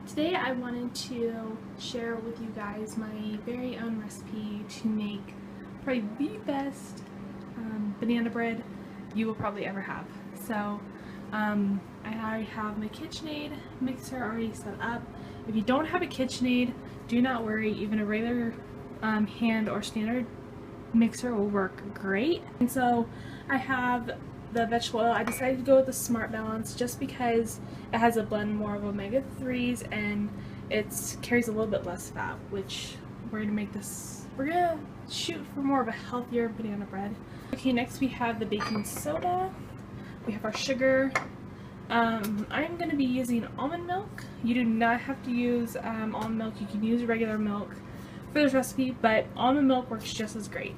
Today I wanted to share with you guys my very own recipe to make probably the best banana bread you will probably ever have. So I already have my KitchenAid mixer already set up. If you don't have a KitchenAid, do not worry, even a regular hand or standard mixer will work great. And so I have the vegetable oil. I decided to go with the Smart Balance just because it has a blend more of omega-3s and it carries a little bit less fat, which we're gonna shoot for more of a healthier banana bread. Okay, next we have the baking soda. We have our sugar. I'm going to be using almond milk. You do not have to use almond milk. You can use regular milk for this recipe, but almond milk works just as great.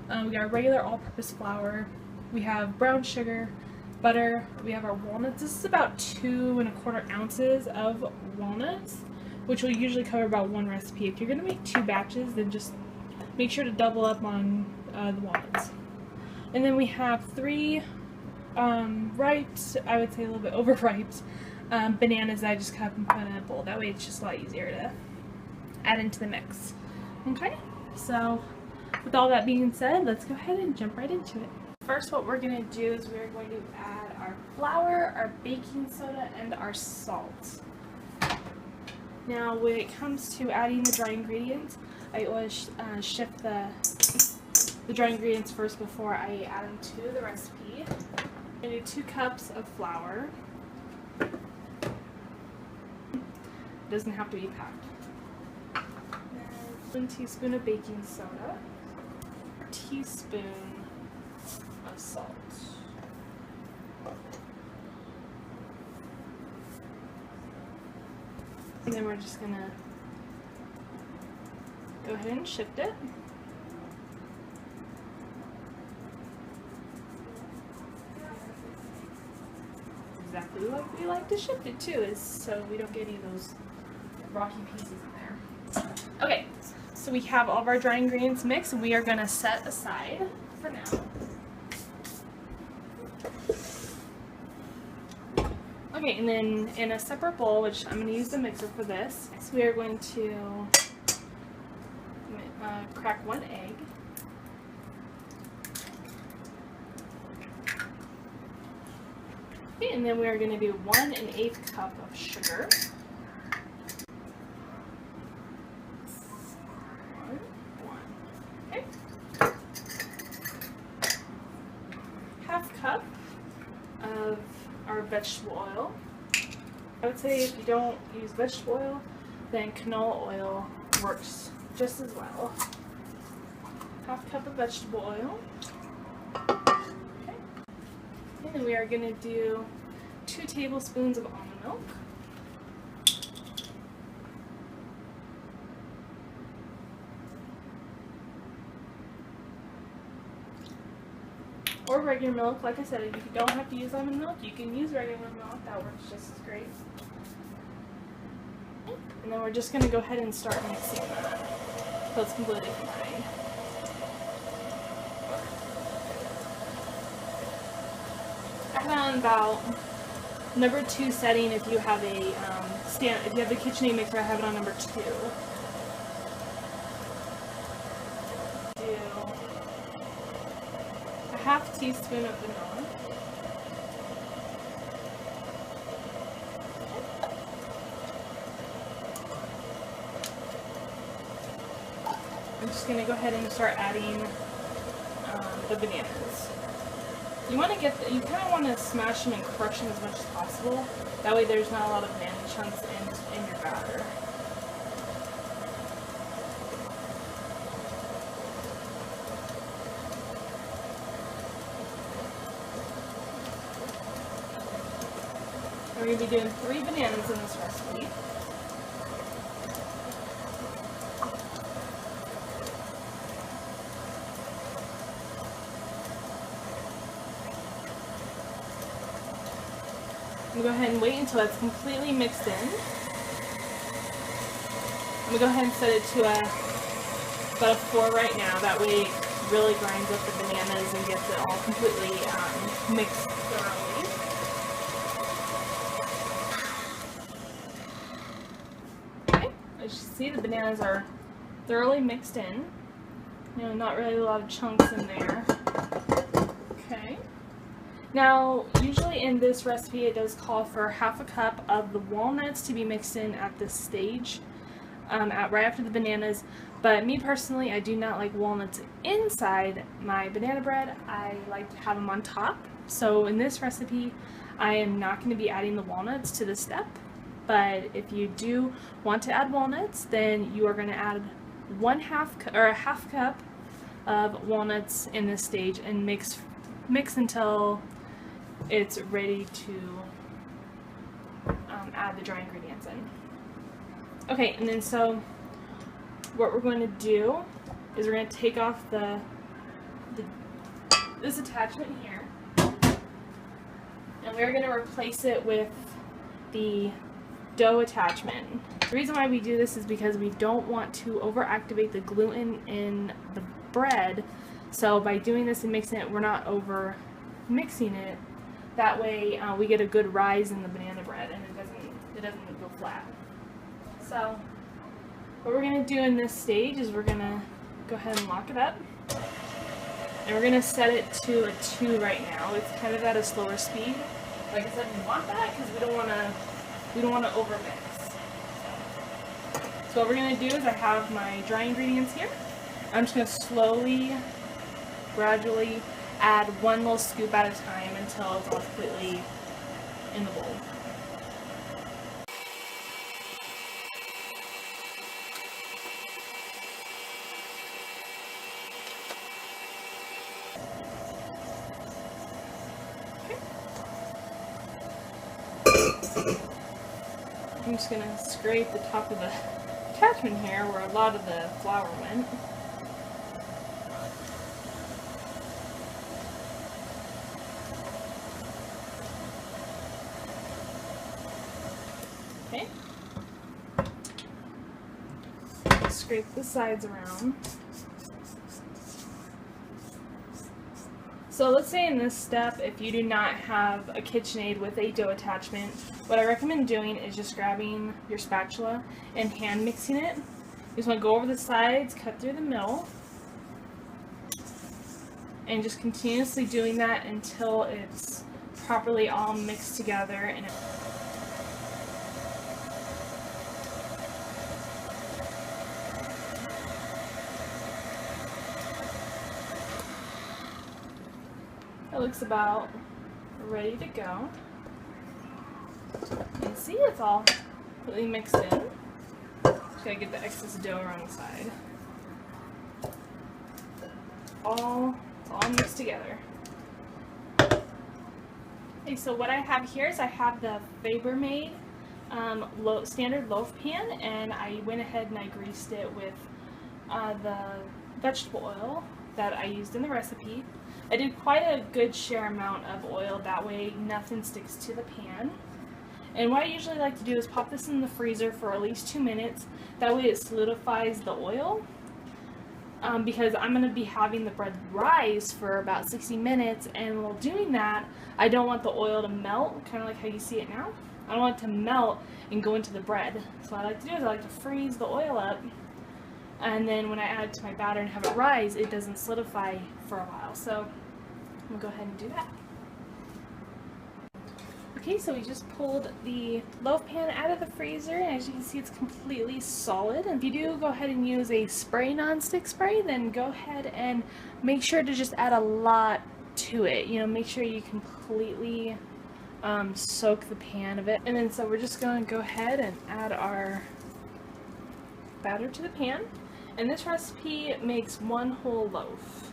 We got regular all-purpose flour. We have brown sugar, butter. We have our walnuts. This is about 2 1/4 ounces of walnuts, which will usually cover about one recipe. If you're going to make 2 batches, then just make sure to double up on the walnuts. And then we have 3 ripe, I would say a little bit overripe bananas that I just cut up and put in a bowl. That way it's just a lot easier to add into the mix. Okay, so with all that being said, let's go ahead and jump right into it. First, what we're going to do is we're going to add our flour, our baking soda, and our salt. Now, when it comes to adding the dry ingredients, I always shift the dry ingredients first before I add them to the recipe. I'm going to do 2 cups of flour. It doesn't have to be packed. 1 teaspoon of baking soda. 1 teaspoon of salt. And then we're just going to go ahead and shift it. Exactly like we like to shift it too, is so we don't get any of those rocky pieces in there. Okay, so we have all of our dry ingredients mixed, and we are going to set aside for now. Okay, and then in a separate bowl, which I'm going to use the mixer for this, so we are going to crack 1 egg. Okay, and then we are going to do 1 1/8 cup of sugar. Okay. 1/2 cup of our vegetable oil. I would say if you don't use vegetable oil, then canola oil works just as well. 1/2 cup of vegetable oil. Okay. And then we are going to do 2 tablespoons of almond milk. Or regular milk. Like I said, if you don't have to use almond milk, you can use regular milk. That works just as great. And then we're just going to go ahead and start mixing that so it's completely combined. I have it on about number 2 setting. If you have a if you have the KitchenAid mixer, I have it on number 2. Do 1/2 teaspoon of vanilla. I'm just going to go ahead and start adding the bananas. You want to you kind of want to smash them and crush them as much as possible. That way there's not a lot of banana chunks in your batter. We're going to be doing 3 bananas in this recipe. I'm going to go ahead and wait until it's completely mixed in. I'm going to go ahead and set it to about a 4 right now. That way it really grinds up the bananas and gets it all completely mixed thoroughly. see, the bananas are thoroughly mixed in. You know, not really a lot of chunks in there. Okay. Now, usually in this recipe it does call for half a cup of the walnuts to be mixed in at this stage, right after the bananas. But me personally, I do not like walnuts inside my banana bread. I like to have them on top. So in this recipe, I am not going to be adding the walnuts to this step. But if you do want to add walnuts, then you are going to add a half cup of walnuts in this stage and mix until it's ready to add the dry ingredients in. Okay, and then so what we're going to do is we're going to take off this attachment here, and we're going to replace it with the dough attachment. The reason why we do this is because we don't want to overactivate the gluten in the bread. So by doing this and mixing it, we're not over mixing it. That way we get a good rise in the banana bread and it doesn't go flat. So what we're going to do in this stage is we're going to go ahead and lock it up. And we're going to set it to a 2 right now. It's kind of at a slower speed. Like I said, we want that because we don't want to overmix. So what we're going to do is I have my dry ingredients here. I'm just going to slowly, gradually add one little scoop at a time until it's all completely in the bowl. I'm just going to scrape the top of the attachment here where a lot of the flour went. Okay. Scrape the sides around. So let's say in this step, if you do not have a KitchenAid with a dough attachment, what I recommend doing is just grabbing your spatula and hand mixing it. You just want to go over the sides, cut through the middle, and just continuously doing that until it's properly all mixed together. And it looks about ready to go. You can see it's all completely mixed in. Just gotta get the excess dough around the side. It's all mixed together. Okay, so what I have here is I have the Fabermade standard loaf pan, and I went ahead and I greased it with the vegetable oil that I used in the recipe. I did quite a good share amount of oil, that way nothing sticks to the pan. And what I usually like to do is pop this in the freezer for at least 2 minutes, that way it solidifies the oil. Because I'm going to be having the bread rise for about 60 minutes, and while doing that, I don't want the oil to melt, kind of like how you see it now. I don't want it to melt and go into the bread. So what I like to do is I like to freeze the oil up, and then when I add it to my batter and have it rise, it doesn't solidify for a while. So I'm going to go ahead and do that. Okay, so we just pulled the loaf pan out of the freezer, and as you can see, it's completely solid. And if you do go ahead and use a spray, non-stick spray, then go ahead and make sure to just add a lot to it. You know, make sure you completely soak the pan of it. And then so we're just going to go ahead and add our batter to the pan. And this recipe makes 1 whole loaf.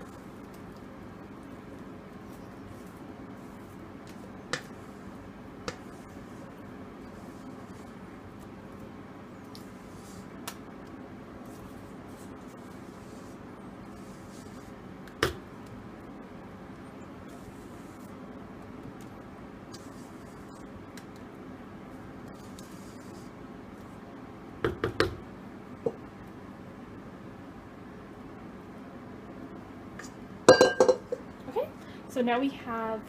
So now we have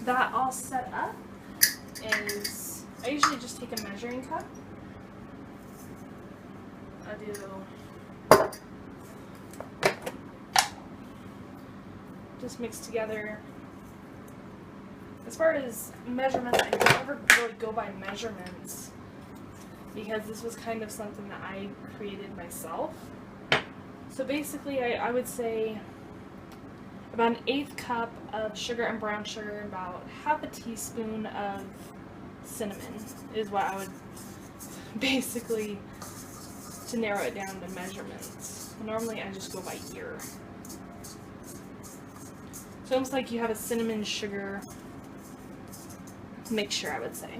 that all set up, and I usually just take a measuring cup I'll do just mix together. As far as measurements, I don't ever really go by measurements because this was kind of something that I created myself. So basically I would say about an 1/8 cup of sugar and brown sugar, about half a teaspoon of cinnamon is what I would basically, to narrow it down to measurements. Normally I just go by ear. So almost like you have a cinnamon sugar mixture, I would say.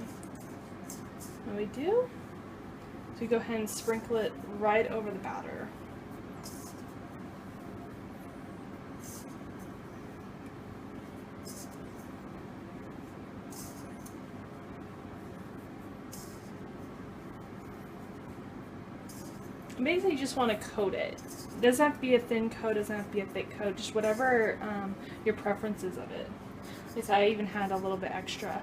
What we do is we go ahead and sprinkle it right over the batter. Basically, you just want to coat it. It doesn't have to be a thin coat, doesn't have to be a thick coat, just whatever your preferences of it. At least I even had a little bit extra.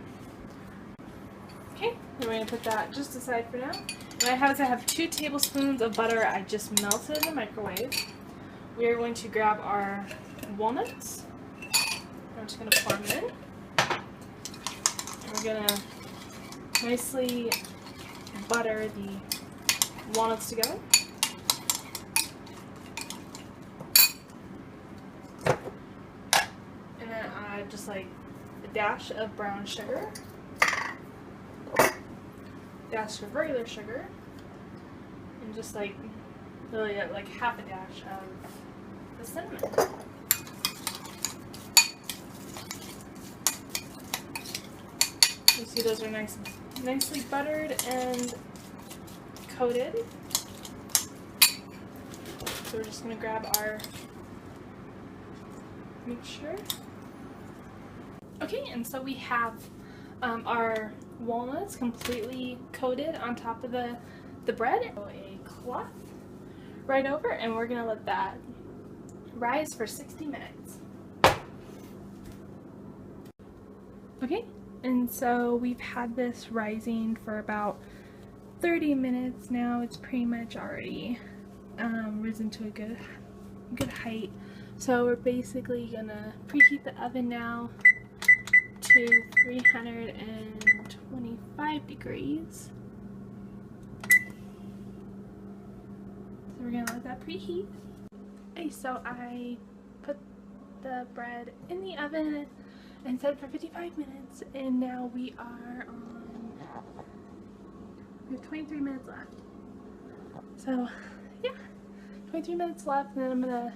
Okay, then we're going to put that just aside for now. What I have is I have 2 tablespoons of butter I just melted in the microwave. We are going to grab our walnuts. I'm just going to pour them in. And we're going to nicely butter the walnuts together. And then add just like a dash of brown sugar, dash of regular sugar, and just like really like half a dash of the cinnamon. You see those are nicely buttered and coated. So we're just going to grab our mixture. Okay, and so we have our walnuts completely coated on top of the bread. A cloth right over, and we're going to let that rise for 60 minutes. Okay, and so we've had this rising for about 30 minutes now. It's pretty much already risen to a good height. So we're basically gonna preheat the oven now to 325 degrees. So we're gonna let that preheat. Okay, so I put the bread in the oven and set it for 55 minutes, and now we are on, we have 23 minutes left. So yeah, 23 minutes left, and then I'm gonna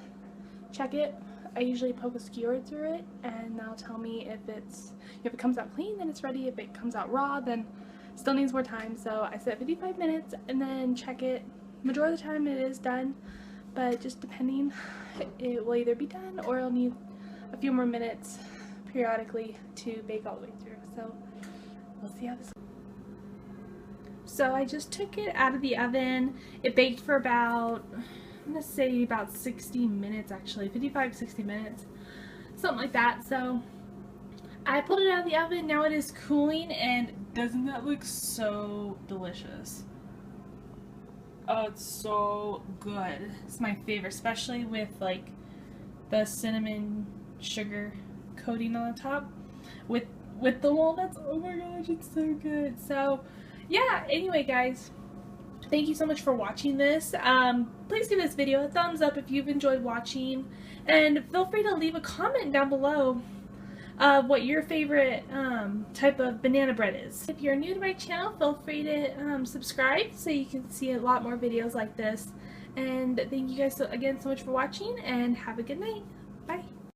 check it. I usually poke a skewer through it, and that'll tell me if it comes out clean, then it's ready. If it comes out raw, then still needs more time. So I set 55 minutes and then check it. Majority of the time it is done, but just depending, it will either be done or it'll need a few more minutes periodically to bake all the way through. So we'll see how this goes. So I just took it out of the oven. It baked for about, I'm gonna say about 60 minutes actually, 55-60 minutes, something like that. So I pulled it out of the oven. Now it is cooling, and doesn't that look so delicious? Oh, it's so good. It's my favorite, especially with like the cinnamon sugar coating on the top with the walnuts. Oh my gosh, it's so good. So yeah, anyway guys, thank you so much for watching this. Please give this video a thumbs up if you've enjoyed watching, and feel free to leave a comment down below what your favorite type of banana bread is. If you're new to my channel, feel free to subscribe so you can see a lot more videos like this. And thank you guys again so much for watching, and have a good night. Bye.